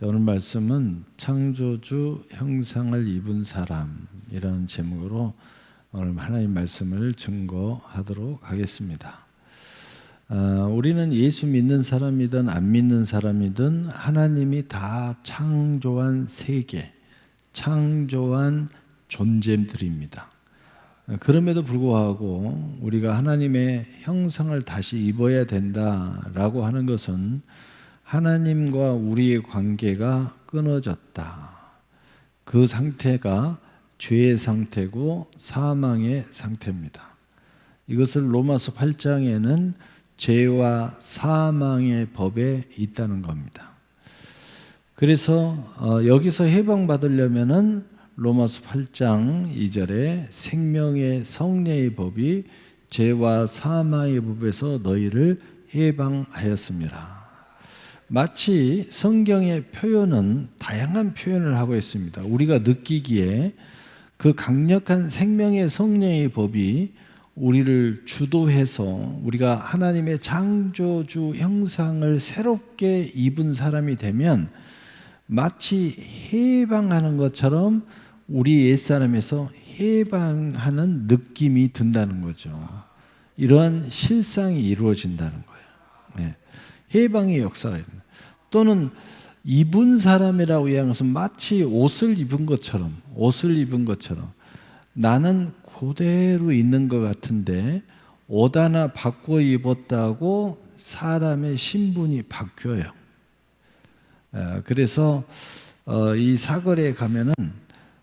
자, 오늘 말씀은 창조주 형상을 입은 사람이라는 제목으로 오늘 하나님 말씀을 증거하도록 하겠습니다. 우리는 예수 믿는 사람이든 안 믿는 사람이든 하나님이 다 창조한 세계, 창조한 존재들입니다. 그럼에도 불구하고 우리가 하나님의 형상을 다시 입어야 된다라고 하는 것은 하나님과 우리의 관계가 끊어졌다. 그 상태가 죄의 상태고 사망의 상태입니다. 이것을 로마서 8장에는 죄와 사망의 법에 있다는 겁니다. 그래서 여기서 해방받으려면은 로마서 8장 2절에 생명의 성례의 법이 죄와 사망의 법에서 너희를 해방하였습니다. 마치 성경의 표현은 다양한 표현을 하고 있습니다. 우리가 느끼기에 그 강력한 생명의 성령의 법이 우리를 주도해서 우리가 하나님의 창조주 형상을 새롭게 입은 사람이 되면 마치 해방하는 것처럼 우리 옛사람에서 해방하는 느낌이 든다는 거죠. 이러한 실상이 이루어진다는 거예요. 네. 해방의 역사가 있는. 또는 입은 사람이라고 이야기하는 것은 마치 옷을 입은 것처럼 나는 그대로 있는 것 같은데 옷 하나 바꿔 입었다고 사람의 신분이 바뀌어요. 그래서 이 사거리에 가면은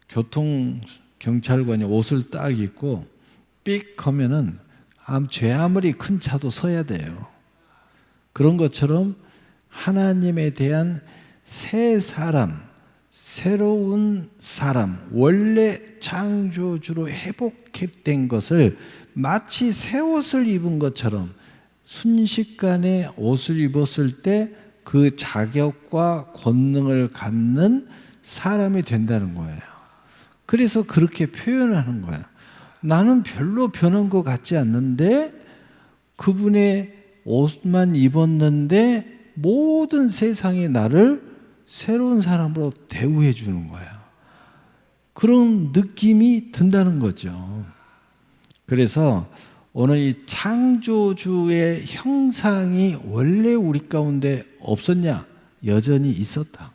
교통경찰관이 옷을 딱 입고 삑 하면은 죄 아무리 큰 차도 서야 돼요. 그런 것처럼 하나님에 대한 새 사람, 새로운 사람, 원래 창조주로 회복된 것을 마치 새 옷을 입은 것처럼 순식간에 옷을 입었을 때 그 자격과 권능을 갖는 사람이 된다는 거예요. 그래서 그렇게 표현하는 거예요. 나는 별로 변한 것 같지 않는데 그분의 옷만 입었는데 모든 세상이 나를 새로운 사람으로 대우해 주는 거예요. 그런 느낌이 든다는 거죠. 그래서 오늘 이 창조주의 형상이 원래 우리 가운데 없었냐? 여전히 있었다.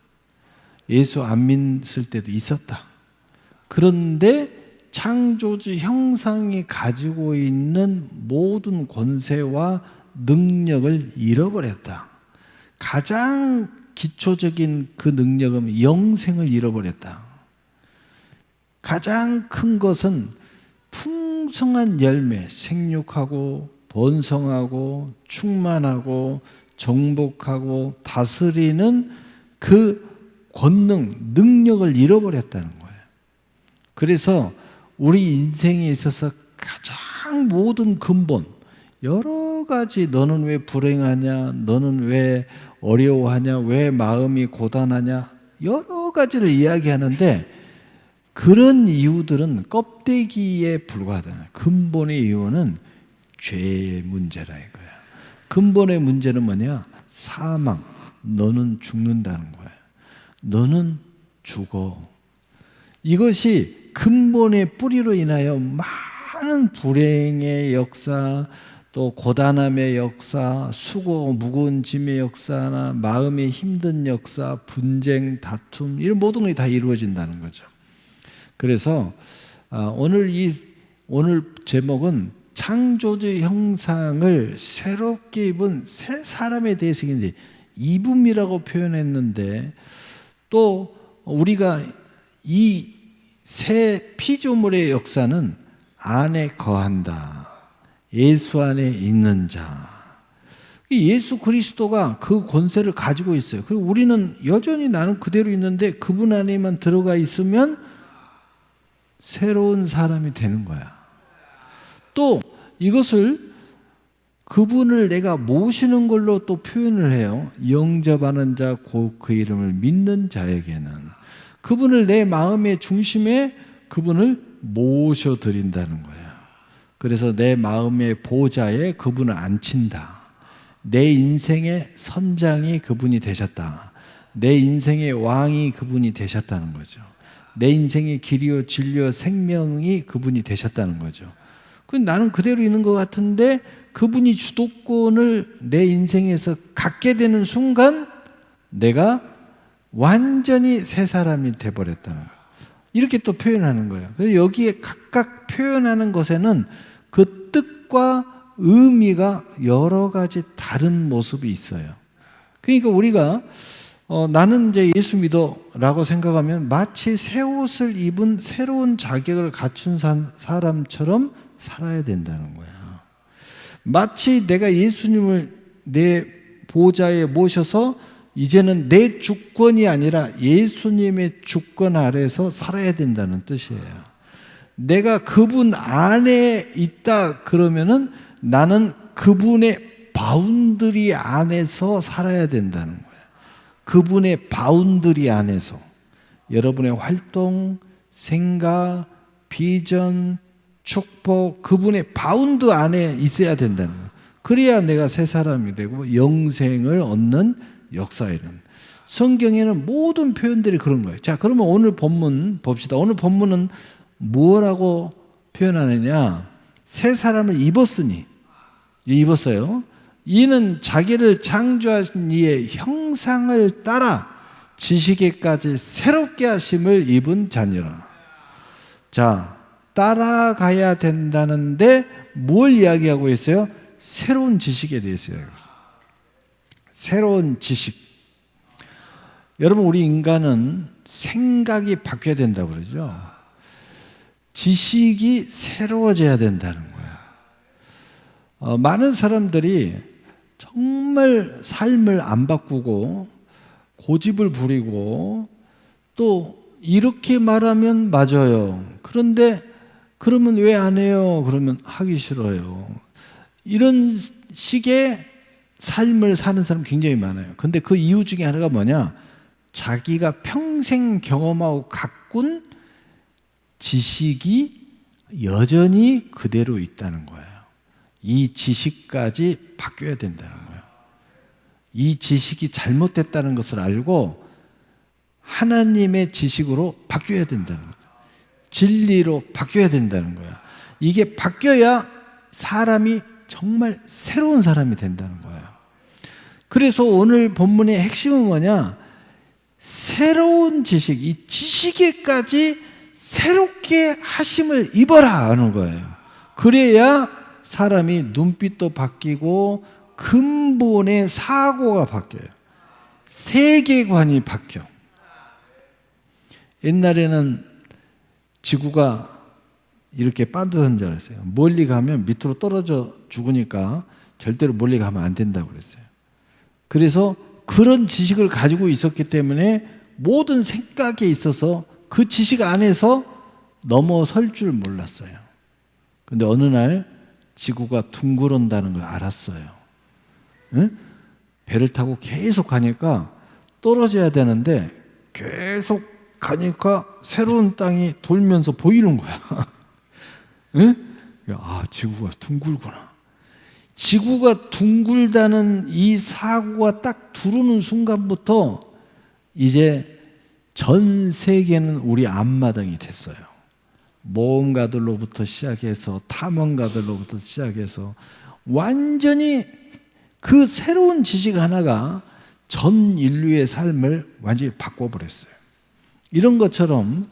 예수 안 믿을 때도 있었다. 그런데 창조주 형상이 가지고 있는 모든 권세와 능력을 잃어버렸다. 가장 기초적인 그 능력은 영생을 잃어버렸다. 가장 큰 것은 풍성한 열매, 생육하고 번성하고 충만하고 정복하고 다스리는 그 권능, 능력을 잃어버렸다는 거예요. 그래서 우리 인생에 있어서 가장 모든 근본, 여러 가지 너는 왜 불행하냐, 너는 왜 어려워하냐, 왜 마음이 고단하냐, 여러 가지를 이야기하는데 그런 이유들은 껍데기에 불과하다. 근본의 이유는 죄의 문제라 이거야. 근본의 문제는 뭐냐? 사망. 너는 죽는다는 거야. 너는 죽어. 이것이 근본의 뿌리로 인하여 많은 불행의 역사, 또 고단함의 역사, 수고, 무거운 짐의 역사나 마음이 힘든 역사, 분쟁, 다툼 이런 모든 것이 다 이루어진다는 거죠. 그래서 오늘 제목은 창조주 형상을 새롭게 입은 새 사람에 대해서 입음이라고 표현했는데 또 우리가 이 새 피조물의 역사는 안에 거한다. 예수 안에 있는 자. 예수 그리스도가 그 권세를 가지고 있어요. 그리고 우리는 여전히 나는 그대로 있는데 그분 안에만 들어가 있으면 새로운 사람이 되는 거야. 또 이것을 그분을 내가 모시는 걸로 또 표현을 해요. 영접하는 자, 곧 그 이름을 믿는 자에게는 그분을 내 마음의 중심에 그분을 모셔드린다는 거예요. 그래서 내 마음의 보좌에 그분을 앉힌다. 내 인생의 선장이 그분이 되셨다. 내 인생의 왕이 그분이 되셨다는 거죠. 내 인생의 길이요 진리요 생명이 그분이 되셨다는 거죠. 나는 그대로 있는 것 같은데 그분이 주도권을 내 인생에서 갖게 되는 순간 내가 완전히 새 사람이 돼버렸다는 거예요. 이렇게 또 표현하는 거예요. 그래서 여기에 각각 표현하는 것에는 그 뜻과 의미가 여러 가지 다른 모습이 있어요. 그러니까 우리가 나는 이제 예수 믿어라고 생각하면 마치 새 옷을 입은 새로운 자격을 갖춘 사람처럼 살아야 된다는 거야. 마치 내가 예수님을 내 보좌에 모셔서 이제는 내 주권이 아니라 예수님의 주권 아래서 살아야 된다는 뜻이에요. 내가 그분 안에 있다 그러면은 나는 그분의 바운더리 안에서 살아야 된다는 거예요. 그분의 바운더리 안에서 여러분의 활동, 생각, 비전, 축복, 그분의 바운드 안에 있어야 된다는 거예요. 그래야 내가 새 사람이 되고 영생을 얻는 역사에는. 성경에는 모든 표현들이 그런 거예요. 자, 그러면 오늘 본문 봅시다. 오늘 본문은 뭐라고 표현하느냐? 새 사람을 입었으니, 입었어요. 이는 자기를 창조하신 이의 형상을 따라 지식에까지 새롭게 하심을 입은 자니라. 자, 따라가야 된다는데 뭘 이야기하고 있어요? 새로운 지식에 대해서 이야기하고 있어요. 새로운 지식. 여러분, 우리 인간은 생각이 바뀌어야 된다고 그러죠. 지식이 새로워져야 된다는 거예요. 많은 사람들이 정말 삶을 안 바꾸고 고집을 부리고 또 이렇게 말하면 맞아요. 그런데 그러면 왜 안 해요? 그러면 하기 싫어요. 이런 식의 삶을 사는 사람 굉장히 많아요. 근데 그 이유 중에 하나가 뭐냐? 자기가 평생 경험하고 가꾼 지식이 여전히 그대로 있다는 거예요. 이 지식까지 바뀌어야 된다는 거예요. 이 지식이 잘못됐다는 것을 알고 하나님의 지식으로 바뀌어야 된다는 거예요. 진리로 바뀌어야 된다는 거예요. 이게 바뀌어야 사람이 정말 새로운 사람이 된다는 거예요. 그래서 오늘 본문의 핵심은 뭐냐? 새로운 지식, 이 지식에까지 새롭게 하심을 입어라 하는 거예요. 그래야 사람이 눈빛도 바뀌고 근본의 사고가 바뀌어요. 세계관이 바뀌어. 옛날에는 지구가 이렇게 반듯한 줄 알았어요. 멀리 가면 밑으로 떨어져 죽으니까 절대로 멀리 가면 안 된다고 그랬어요. 그래서 그런 지식을 가지고 있었기 때문에 모든 생각에 있어서 그 지식 안에서 넘어설 줄 몰랐어요. 근데 어느 날 지구가 둥그런다는 걸 알았어요. 응? 배를 타고 계속 가니까 떨어져야 되는데 계속 가니까 새로운 땅이 돌면서 보이는 거야. 응? 아, 지구가 둥글구나. 지구가 둥글다는 이 사고가 딱 들어오는 순간부터 이제 전 세계는 우리 앞마당이 됐어요. 모험가들로부터 시작해서 탐험가들로부터 시작해서 완전히 그 새로운 지식 하나가 전 인류의 삶을 완전히 바꿔버렸어요. 이런 것처럼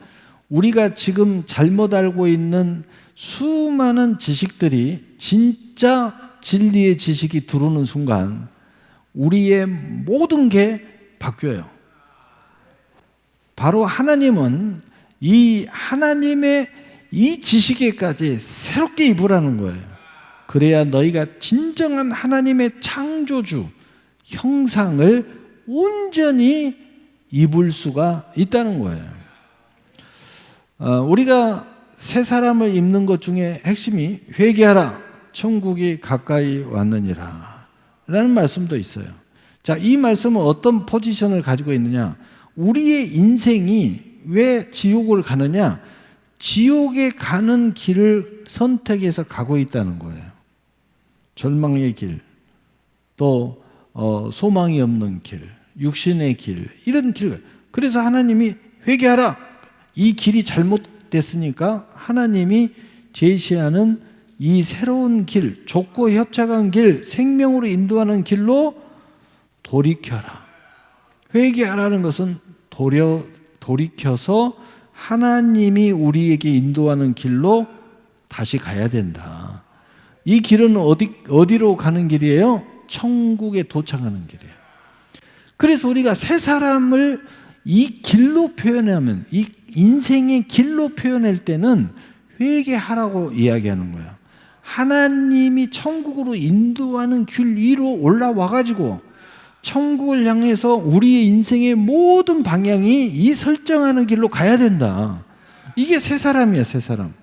우리가 지금 잘못 알고 있는 수많은 지식들이 진짜 진리의 지식이 들어오는 순간 우리의 모든 게 바뀌어요. 바로 하나님은 이 하나님의 이 지식에까지 새롭게 입으라는 거예요. 그래야 너희가 진정한 하나님의 창조주 형상을 온전히 입을 수가 있다는 거예요. 우리가 새 사람을 입는 것 중에 핵심이 회개하라 천국이 가까이 왔느니라 라는 말씀도 있어요. 자, 이 말씀은 어떤 포지션을 가지고 있느냐? 우리의 인생이 왜 지옥을 가느냐? 지옥에 가는 길을 선택해서 가고 있다는 거예요. 절망의 길, 또 소망이 없는 길, 육신의 길, 이런 길. 그래서 하나님이 회개하라. 이 길이 잘못됐으니까 하나님이 제시하는 이 새로운 길, 좁고 협착한 길, 생명으로 인도하는 길로 돌이켜라. 회개하라는 것은 돌이켜서 하나님이 우리에게 인도하는 길로 다시 가야 된다. 이 길은 어디로 가는 길이에요? 천국에 도착하는 길이에요. 그래서 우리가 새 사람을 이 길로 표현하면, 이 인생의 길로 표현할 때는 회개하라고 이야기하는 거예요. 하나님이 천국으로 인도하는 길 위로 올라와가지고 천국을 향해서 우리의 인생의 모든 방향이 이 설정하는 길로 가야 된다. 이게 새 사람이야, 새 사람.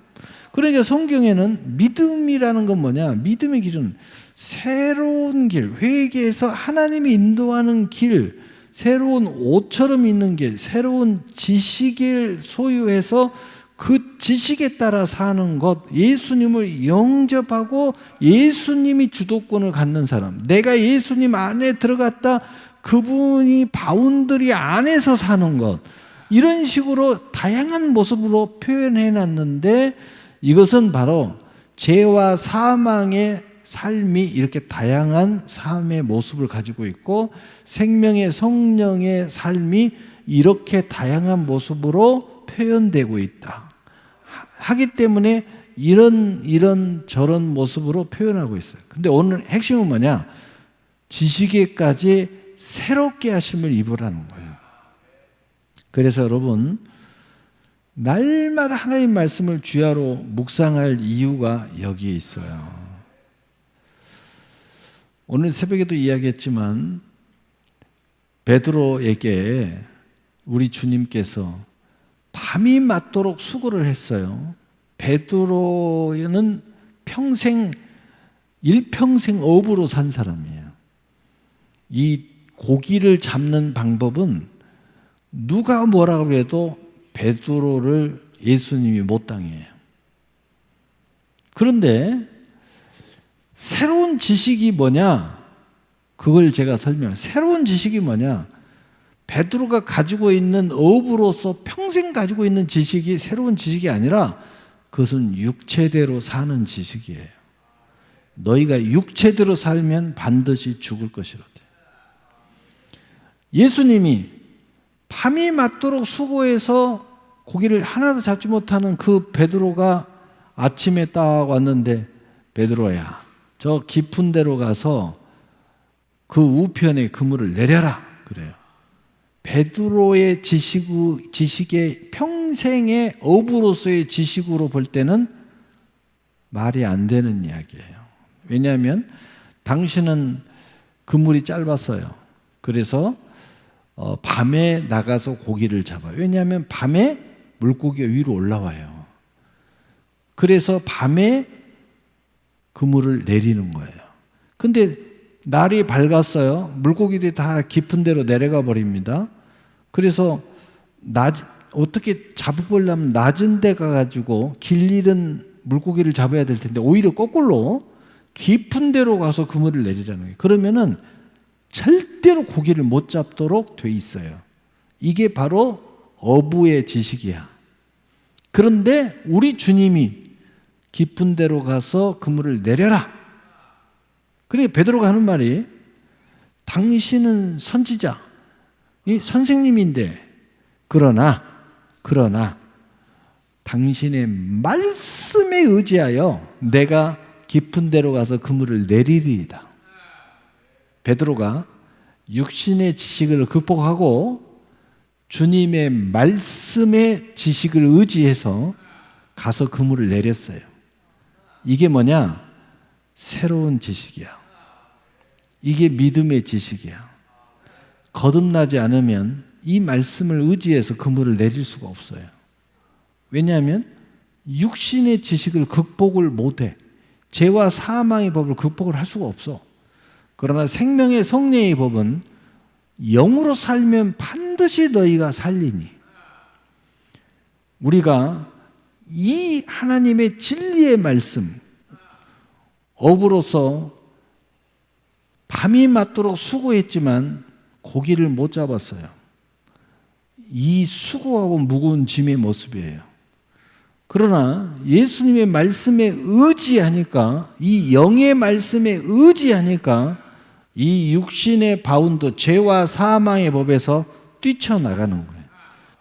그러니까 성경에는 믿음이라는 건 뭐냐? 믿음의 길은 새로운 길, 회개에서 하나님이 인도하는 길, 새로운 옷처럼 있는 길, 새로운 지식을 소유해서 그 지식에 따라 사는 것, 예수님을 영접하고 예수님이 주도권을 갖는 사람, 내가 예수님 안에 들어갔다, 그분이 바운더리 안에서 사는 것, 이런 식으로 다양한 모습으로 표현해 놨는데, 이것은 바로 죄와 사망의 삶이 이렇게 다양한 삶의 모습을 가지고 있고, 생명의 성령의 삶이 이렇게 다양한 모습으로 표현되고 있다 하기 때문에 이런 저런 모습으로 표현하고 있어요. 근데 오늘 핵심은 뭐냐? 지식에까지 새롭게 하심을 입으라는 거예요. 그래서 여러분, 날마다 하나님 말씀을 주야로 묵상할 이유가 여기에 있어요. 오늘 새벽에도 이야기했지만 베드로에게 우리 주님께서 밤이 맞도록 수고를 했어요. 베드로는 일평생 어부로 산 사람이에요. 이 고기를 잡는 방법은 누가 뭐라고 해도 베드로를 예수님이 못 당해요. 그런데 새로운 지식이 뭐냐? 그걸 제가 설명해요. 새로운 지식이 뭐냐? 베드로가 가지고 있는 어부로서 평생 가지고 있는 지식이 새로운 지식이 아니라 그것은 육체대로 사는 지식이에요. 너희가 육체대로 살면 반드시 죽을 것이로되. 예수님이 밤이 맞도록 수고해서 고기를 하나도 잡지 못하는 그 베드로가 아침에 딱 왔는데, 베드로야, 저 깊은 데로 가서 그 우편에 그물을 내려라 그래요. 베드로의 지식의 평생의 어부로서의 지식으로 볼 때는 말이 안 되는 이야기예요. 왜냐하면 당신은 그물이 짧았어요. 그래서 밤에 나가서 고기를 잡아요. 왜냐하면 밤에 물고기가 위로 올라와요. 그래서 밤에 그물을 내리는 거예요. 근데 날이 밝았어요. 물고기들이 다 깊은 데로 내려가 버립니다. 그래서 어떻게 잡으려면 낮은 데 가가지고 길 잃은 물고기를 잡아야 될 텐데 오히려 거꾸로 깊은 데로 가서 그물을 내리라는 거예요. 그러면은 절대로 고기를 못 잡도록 돼 있어요. 이게 바로 어부의 지식이야. 그런데 우리 주님이 깊은 데로 가서 그물을 내려라. 그러니까 베드로가 하는 말이, 당신은 선지자, 선생님인데 그러나 당신의 말씀에 의지하여 내가 깊은 데로 가서 그물을 내리리이다. 베드로가 육신의 지식을 극복하고 주님의 말씀의 지식을 의지해서 가서 그물을 내렸어요. 이게 뭐냐? 새로운 지식이야. 이게 믿음의 지식이야. 거듭나지 않으면 이 말씀을 의지해서 그물을 내릴 수가 없어요. 왜냐하면 육신의 지식을 극복을 못해. 죄와 사망의 법을 극복을 할 수가 없어. 그러나 생명의 성령의 법은 영으로 살면 반드시 너희가 살리니. 우리가 이 하나님의 진리의 말씀, 어부로서 밤이 맞도록 수고했지만 고기를 못 잡았어요. 이 수고하고 무거운 짐의 모습이에요. 그러나 예수님의 말씀에 의지하니까, 이 영의 말씀에 의지하니까 이 육신의 바운드, 죄와 사망의 법에서 뛰쳐나가는 거예요.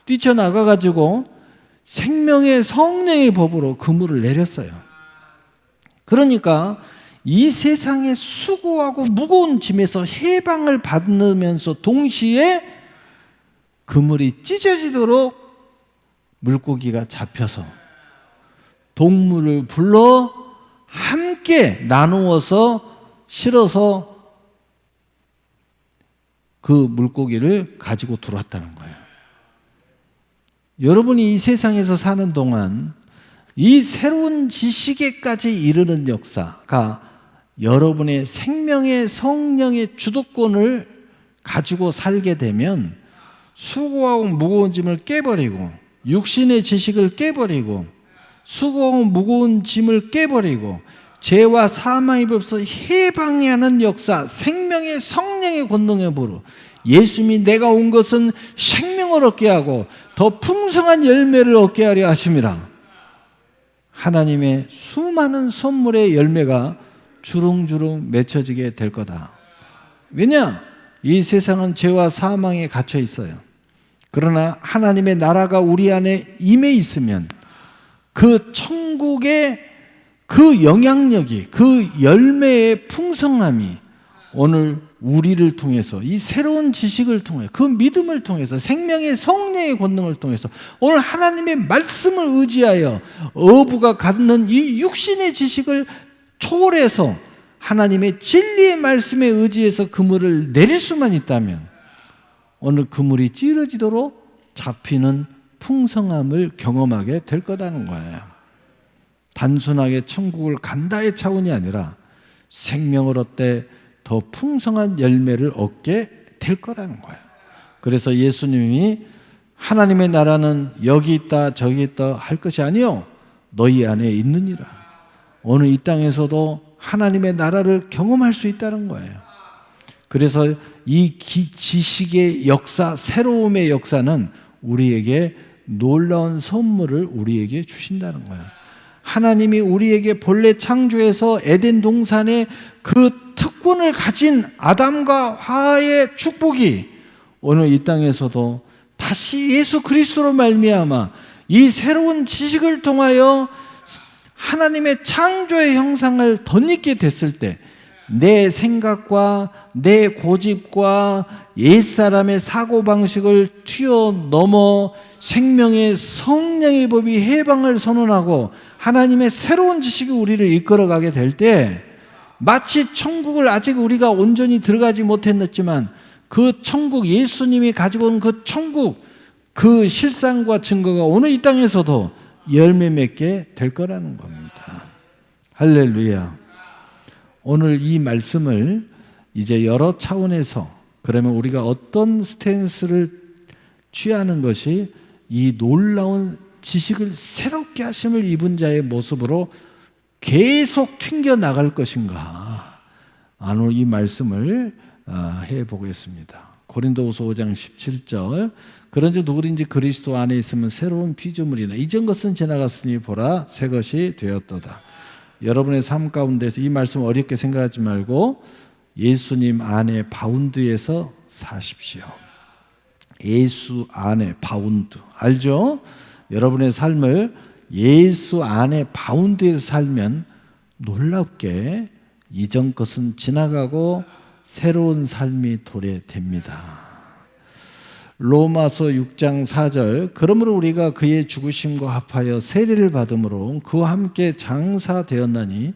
뛰쳐나가가지고 생명의 성령의 법으로 그물을 내렸어요. 그러니까 이 세상의 수고하고 무거운 짐에서 해방을 받으면서 동시에 그물이 찢어지도록 물고기가 잡혀서 동물을 불러 함께 나누어서 실어서 그 물고기를 가지고 들어왔다는 거예요. 여러분이 이 세상에서 사는 동안 이 새로운 지식에까지 이르는 역사가 여러분의 생명의 성령의 주도권을 가지고 살게 되면 수고하고 무거운 짐을 깨버리고 육신의 지식을 깨버리고 수고하고 무거운 짐을 깨버리고 죄와 사망의 법에서 해방하는 역사, 생명의 성령의 권능의 보루, 예수님이 내가 온 것은 생명을 얻게 하고 더 풍성한 열매를 얻게 하려 하심이라. 하나님의 수많은 선물의 열매가 주렁주렁 맺혀지게 될 거다. 왜냐? 이 세상은 죄와 사망에 갇혀 있어요. 그러나 하나님의 나라가 우리 안에 임해 있으면 그 천국의 그 영향력이, 그 열매의 풍성함이 오늘 우리를 통해서, 이 새로운 지식을 통해, 그 믿음을 통해서, 생명의 성령의 권능을 통해서 오늘 하나님의 말씀을 의지하여 어부가 갖는 이 육신의 지식을 초월해서 하나님의 진리의 말씀에 의지해서 그물을 내릴 수만 있다면 오늘 그물이 찌러지도록 잡히는 풍성함을 경험하게 될 거라는 거예요. 단순하게 천국을 간다의 차원이 아니라 생명을 얻되 더 풍성한 열매를 얻게 될 거라는 거예요. 그래서 예수님이 하나님의 나라는 여기 있다 저기 있다 할 것이 아니요 너희 안에 있느니라. 오늘 이 땅에서도 하나님의 나라를 경험할 수 있다는 거예요. 그래서 이 지식의 역사, 새로움의 역사는 우리에게 놀라운 선물을 우리에게 주신다는 거예요. 하나님이 우리에게 본래 창조에서 에덴 동산에 그 특권을 가진 아담과 하와의 축복이 오늘 이 땅에서도 다시 예수 그리스도로 말미암아 이 새로운 지식을 통하여 하나님의 창조의 형상을 덧입게 됐을 때 내 생각과 내 고집과 옛사람의 사고방식을 뛰어넘어 생명의 성령의 법이 해방을 선언하고 하나님의 새로운 지식이 우리를 이끌어가게 될 때 마치 천국을 아직 우리가 온전히 들어가지 못했지만 그 천국, 예수님이 가지고 온 그 천국, 그 실상과 증거가 오늘 이 땅에서도 열매 맺게 될 거라는 겁니다. 할렐루야. 오늘 이 말씀을 이제 여러 차원에서, 그러면 우리가 어떤 스탠스를 취하는 것이 이 놀라운 지식을 새롭게 하심을 입은 자의 모습으로 계속 튕겨 나갈 것인가? 오늘 이 말씀을 해보겠습니다. 고린도후서 5장 17절, 그런즉 누구든지 그리스도 안에 있으면 새로운 피조물이나 이전 것은 지나갔으니 보라 새 것이 되었도다. 여러분의 삶 가운데서 이 말씀 어렵게 생각하지 말고 예수님 안에 바운드에서 사십시오. 예수 안에 바운드, 알죠? 여러분의 삶을 예수 안에 바운드에서 살면 놀랍게 이전 것은 지나가고 새로운 삶이 도래됩니다. 로마서 6장 4절, 그러므로 우리가 그의 죽으심과 합하여 세례를 받음으로 그와 함께 장사되었나니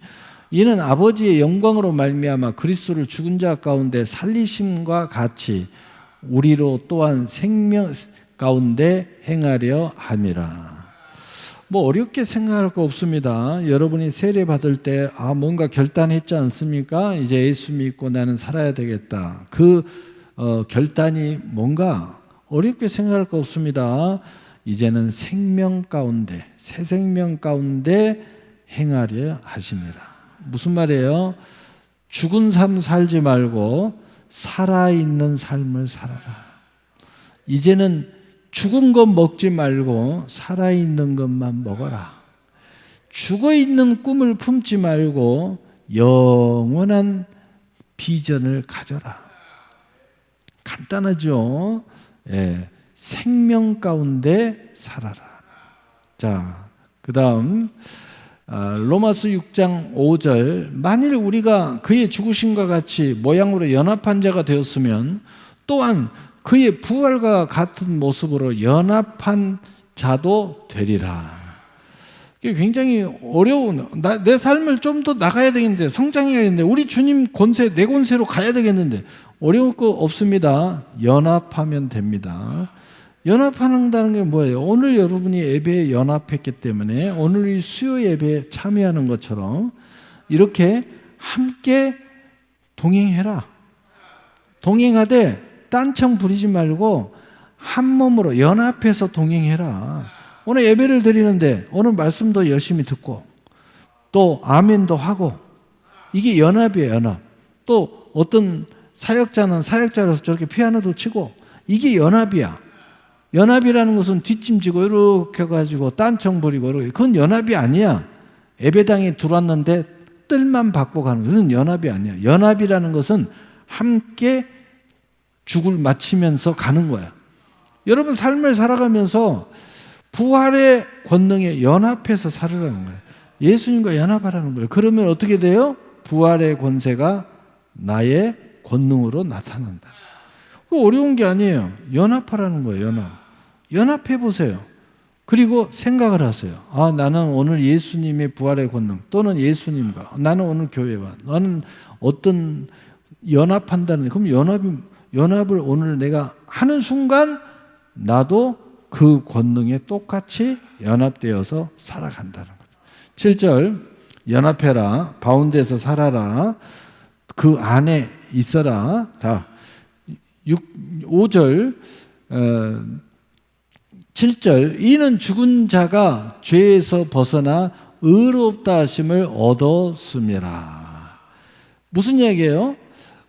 이는 아버지의 영광으로 말미암아 그리스도를 죽은 자 가운데 살리심과 같이 우리로 또한 생명 가운데 행하려 함이라. 뭐 어렵게 생각할 거 없습니다. 여러분이 세례 받을 때 뭔가 결단했지 않습니까? 이제 예수 믿고 나는 살아야 되겠다. 그 결단이 뭔가 어렵게 생각할 거 없습니다. 이제는 생명 가운데, 새 생명 가운데 행하려 하십니다. 무슨 말이에요? 죽은 삶 살지 말고 살아있는 삶을 살아라. 이제는 죽은 것 먹지 말고 살아있는 것만 먹어라. 죽어있는 꿈을 품지 말고 영원한 비전을 가져라. 간단하죠? 예, 생명 가운데 살아라. 자, 그 다음 로마서 6장 5절, 만일 우리가 그의 죽으심과 같이 모양으로 연합한 자가 되었으면 또한 그의 부활과 같은 모습으로 연합한 자도 되리라. 이게 굉장히 어려운, 내 삶을 좀 더 나가야 되겠는데, 성장해야 되겠는데, 우리 주님 권세, 내 권세로 가야 되겠는데, 어려울 거 없습니다. 연합하면 됩니다. 연합한다는 게 뭐예요? 오늘 여러분이 예배에 연합했기 때문에 오늘 이 수요 예배에 참여하는 것처럼 이렇게 함께 동행해라. 동행하되 딴청 부리지 말고 한 몸으로 연합해서 동행해라. 오늘 예배를 드리는데 오늘 말씀도 열심히 듣고 또 아멘도 하고, 이게 연합이에요. 연합. 또 어떤 사역자는 사역자로서 저렇게 피아노도 치고, 이게 연합이야. 연합이라는 것은 뒷짐지고 이렇게 해가지고 딴청 부리고 이렇게, 그건 연합이 아니야. 예배당에 들어왔는데 뜰만 받고 가는, 그건 연합이 아니야. 연합이라는 것은 함께 죽을 마치면서 가는 거야. 여러분 삶을 살아가면서 부활의 권능에 연합해서 살으라는 거예요. 예수님과 연합하라는 거예요. 그러면 어떻게 돼요? 부활의 권세가 나의 권능으로 나타난다. 어려운 게 아니에요. 연합하라는 거예요. 연합해 보세요. 그리고 생각을 하세요. 아, 나는 오늘 예수님의 부활의 권능, 또는 예수님과, 나는 오늘 교회와, 나는 어떤 연합한다는, 그럼 연합을 오늘 내가 하는 순간 나도 그 권능에 똑같이 연합되어서 살아간다는 거죠. 7절, 연합해라, 바운드에서 살아라, 그 안에 있어라. 다 5절 7절, 이는 죽은 자가 죄에서 벗어나 의롭다 하심을 얻었음이라. 무슨 이야기예요?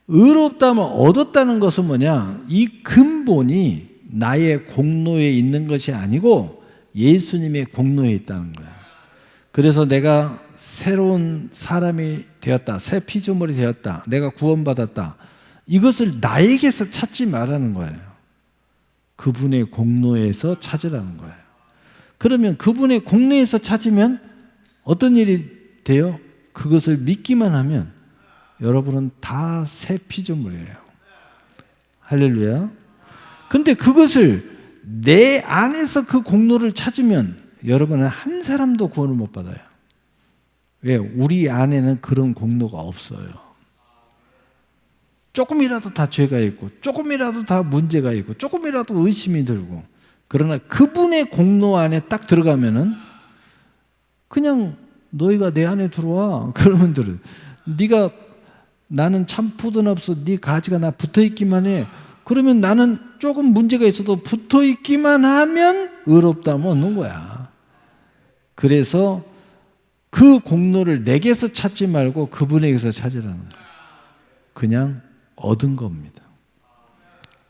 의롭다함을 얻었다는 것은 뭐냐? 이 근본이 나의 공로에 있는 것이 아니고 예수님의 공로에 있다는 거야. 그래서 내가 새로운 사람이 되었다, 새 피조물이 되었다, 내가 구원받았다, 이것을 나에게서 찾지 말라는 거예요. 그분의 공로에서 찾으라는 거예요. 그러면 그분의 공로에서 찾으면 어떤 일이 돼요? 그것을 믿기만 하면 여러분은 다 새 피조물이에요. 할렐루야. 근데 그것을 내 안에서 그 공로를 찾으면 여러분은 한 사람도 구원을 못 받아요. 왜? 우리 안에는 그런 공로가 없어요. 조금이라도 다 죄가 있고, 조금이라도 다 문제가 있고, 조금이라도 의심이 들고, 그러나 그분의 공로 안에 딱 들어가면은 그냥 너희가 내 안에 들어와. 그러면 들어. 네가, 나는 참 포도나무서 네 가지가 나 붙어있기만 해. 그러면 나는 조금 문제가 있어도 붙어있기만 하면 의롭다면 얻는 거야. 그래서 그 공로를 내게서 찾지 말고 그분에게서 찾으라는 거야. 그냥 얻은 겁니다.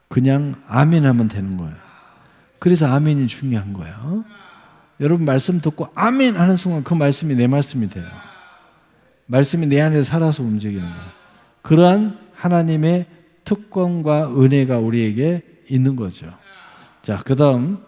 그냥 아멘하면 되는 거예요. 그래서 아멘이 중요한 거예요. 여러분 말씀 듣고 아멘 하는 순간 그 말씀이 내 말씀이 돼요. 말씀이 내 안에 살아서 움직이는 거예요. 그러한 하나님의 특권과 은혜가 우리에게 있는 거죠. 자, 그 다음,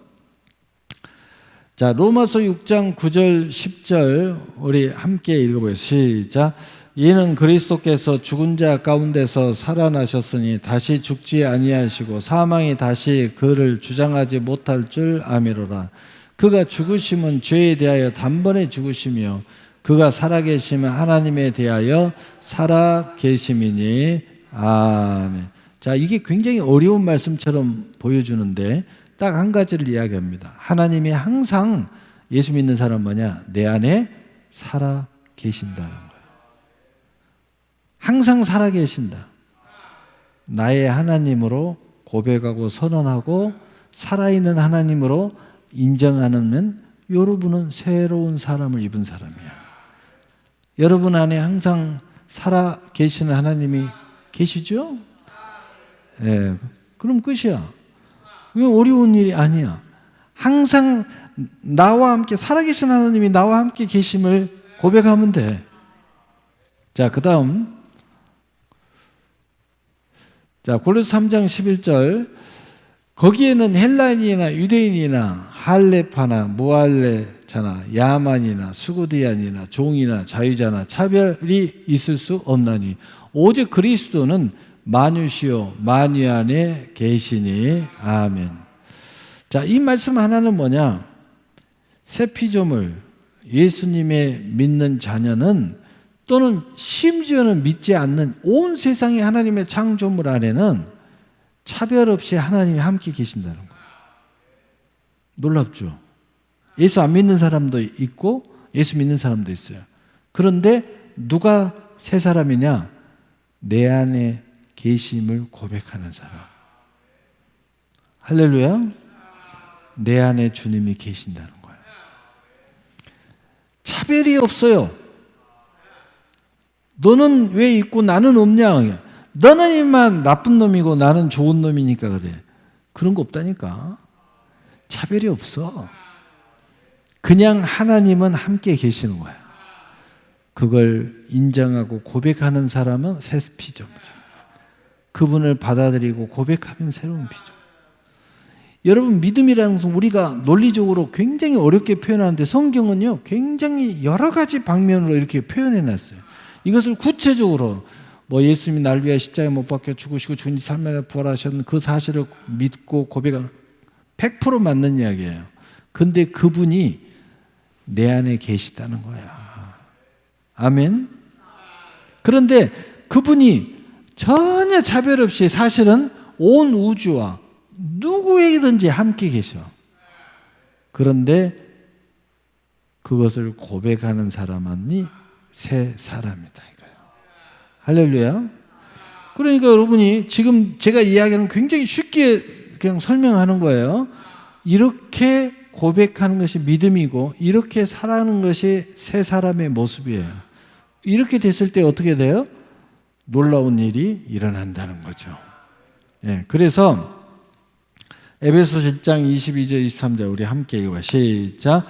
자, 로마서 6장 9절 10절 우리 함께 읽어보세요. 시작. 이는 그리스도께서 죽은 자 가운데서 살아나셨으니 다시 죽지 아니하시고 사망이 다시 그를 주장하지 못할 줄 아미로라. 그가 죽으심은 죄에 대하여 단번에 죽으시며 그가 살아계시면 하나님에 대하여 살아계심이니. 아멘. 자, 이게 굉장히 어려운 말씀처럼 보여주는데 딱 한 가지를 이야기합니다. 하나님이 항상, 예수 믿는 사람 뭐냐? 내 안에 살아계신다는 거예요. 항상 살아계신다. 나의 하나님으로 고백하고 선언하고 살아있는 하나님으로 인정하는 여러분은 새로운 사람을 입은 사람이야. 여러분 안에 항상 살아계시는 하나님이 계시죠? 예, 그럼 끝이야. 왜 어려운 일이 아니야. 항상 나와 함께 살아계신 하나님이 나와 함께 계심을 고백하면 돼. 자, 그 다음 골로새 3장 11절 거기에는 헬라인이나 유대인이나 할레파나 무할레자나 야만이나 수고디안이나 종이나 자유자나 차별이 있을 수 없나니 오직 그리스도는 만유시요 만유 안에 계시니 아멘. 자, 이 말씀 하나는 뭐냐? 새 피조물 예수님의 믿는 자녀는 또는 심지어는 믿지 않는 온 세상의 하나님의 창조물 안에는 차별 없이 하나님이 함께 계신다는 거예요. 놀랍죠? 예수 안 믿는 사람도 있고 예수 믿는 사람도 있어요. 그런데 누가 새 사람이냐? 내 안에 계심을 고백하는 사람. 할렐루야. 내 안에 주님이 계신다는 거예요. 차별이 없어요. 너는 왜 있고 나는 없냐? 너는 임만 나쁜 놈이고 나는 좋은 놈이니까 그래. 그런 거 없다니까. 차별이 없어. 그냥 하나님은 함께 계시는 거야. 그걸 인정하고 고백하는 사람은 새 피조물이야. 그분을 받아들이고 고백하면 새로운 피조물. 여러분, 믿음이라는 것은 우리가 논리적으로 굉장히 어렵게 표현하는데 성경은요 굉장히 여러 가지 방면으로 이렇게 표현해 놨어요. 이것을 구체적으로 예수님이 날 위해 십자가에 못 박혀 죽으시고 주님 3일 만에 부활하셨는 그 사실을 믿고 고백하는 100% 맞는 이야기예요. 근데 그분이 내 안에 계시다는 거야. 아멘. 그런데 그분이 전혀 차별 없이 사실은 온 우주와 누구에게든지 함께 계셔. 그런데 그것을 고백하는 사람만이 새 사람이다 이거예요. 할렐루야. 그러니까 여러분이 지금 제가 이야기하는 굉장히 쉽게 그냥 설명하는 거예요. 이렇게 고백하는 것이 믿음이고 이렇게 살아가는 것이 새 사람의 모습이에요. 이렇게 됐을 때 어떻게 돼요? 놀라운 일이 일어난다는 거죠. 예, 그래서 에베소서 1장 22절 23절 우리 함께 읽어봐. 시작.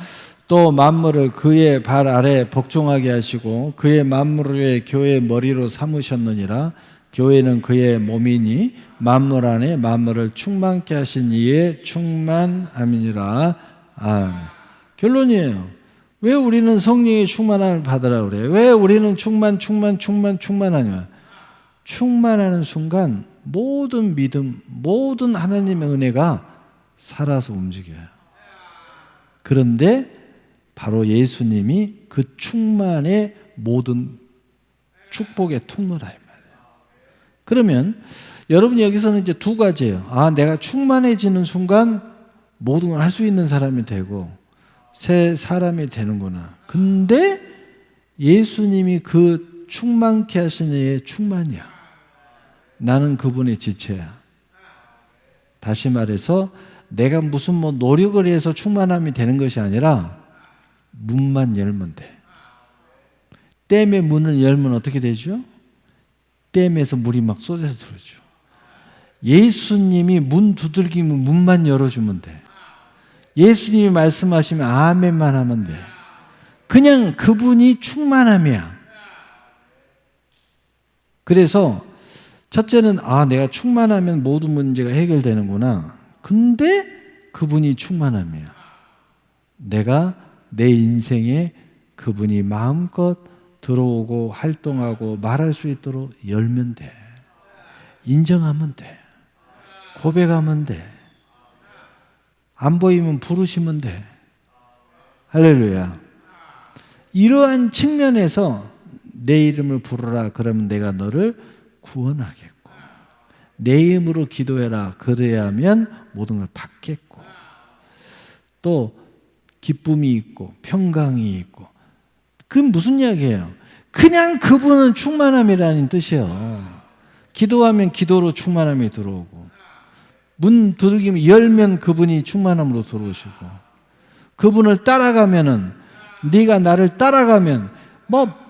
또 만물을 그의 발 아래 복종하게 하시고 그의 만물을 위해 교회의 머리로 삼으셨느니라. 교회는 그의 몸이니 만물 안에 만물을 충만케 하신 이의 충만함이니라. 아멘. 결론이에요. 왜 우리는 성령의 충만함을 받으라 그래? 왜 우리는 충만하냐? 충만하는 순간 모든 믿음, 모든 하나님의 은혜가 살아서 움직여요. 그런데 바로 예수님이 그 충만의 모든 축복의 통로라 이 말이에요. 그러면 여러분 여기서는 이제 두 가지예요. 내가 충만해지는 순간 모든 걸 할 수 있는 사람이 되고 새 사람이 되는구나. 근데 예수님이 그 충만케 하시는 이의 충만이야. 나는 그분의 지체야. 다시 말해서 내가 무슨 노력을 해서 충만함이 되는 것이 아니라 문만 열면 돼. 댐의 문을 열면 어떻게 되죠? 댐에서 물이 막 쏟아져 들어오죠. 예수님이 문 두들기면 문만 열어주면 돼. 예수님이 말씀하시면 아멘만 하면 돼. 그냥 그분이 충만함이야. 그래서 첫째는 내가 충만하면 모든 문제가 해결되는구나. 근데 그분이 충만함이야. 내가 내 인생에 그분이 마음껏 들어오고 활동하고 말할 수 있도록 열면 돼. 인정하면 돼. 고백하면 돼. 안 보이면 부르시면 돼. 할렐루야. 이러한 측면에서 내 이름을 부르라 그러면 내가 너를 구원하겠고 내 이름으로 기도해라 그래야 하면 모든 걸 받겠고 또 기쁨이 있고 평강이 있고 그건 무슨 이야기예요? 그냥 그분은 충만함이라는 뜻이에요. 기도하면 기도로 충만함이 들어오고 문 두들기면 열면 그분이 충만함으로 들어오시고 그분을 따라가면은 네가 나를 따라가면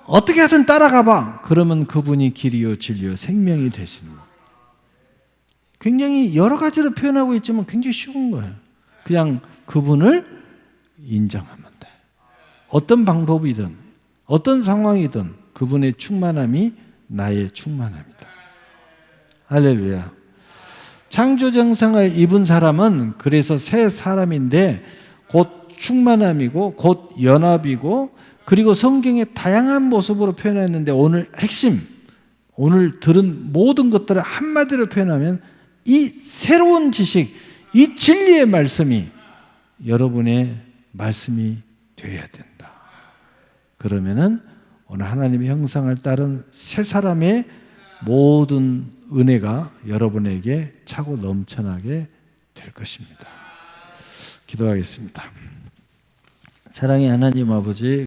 어떻게 하든 따라가봐. 그러면 그분이 길이요 진리요 생명이 되시는 거예요. 굉장히 여러 가지로 표현하고 있지만 굉장히 쉬운 거예요. 그냥 그분을 인정하면 돼. 어떤 방법이든 어떤 상황이든 그분의 충만함이 나의 충만함이다. 할렐루야. 창조 정상을 입은 사람은 그래서 새 사람인데 곧 충만함이고 곧 연합이고 그리고 성경의 다양한 모습으로 표현했는데 오늘 핵심, 오늘 들은 모든 것들을 한마디로 표현하면 이 새로운 지식, 이 진리의 말씀이 여러분의 말씀이 되어야 된다. 그러면은 오늘 하나님의 형상을 따른 새 사람의 모든 은혜가 여러분에게 차고 넘쳐나게 될 것입니다. 기도하겠습니다. 사랑의 하나님 아버지,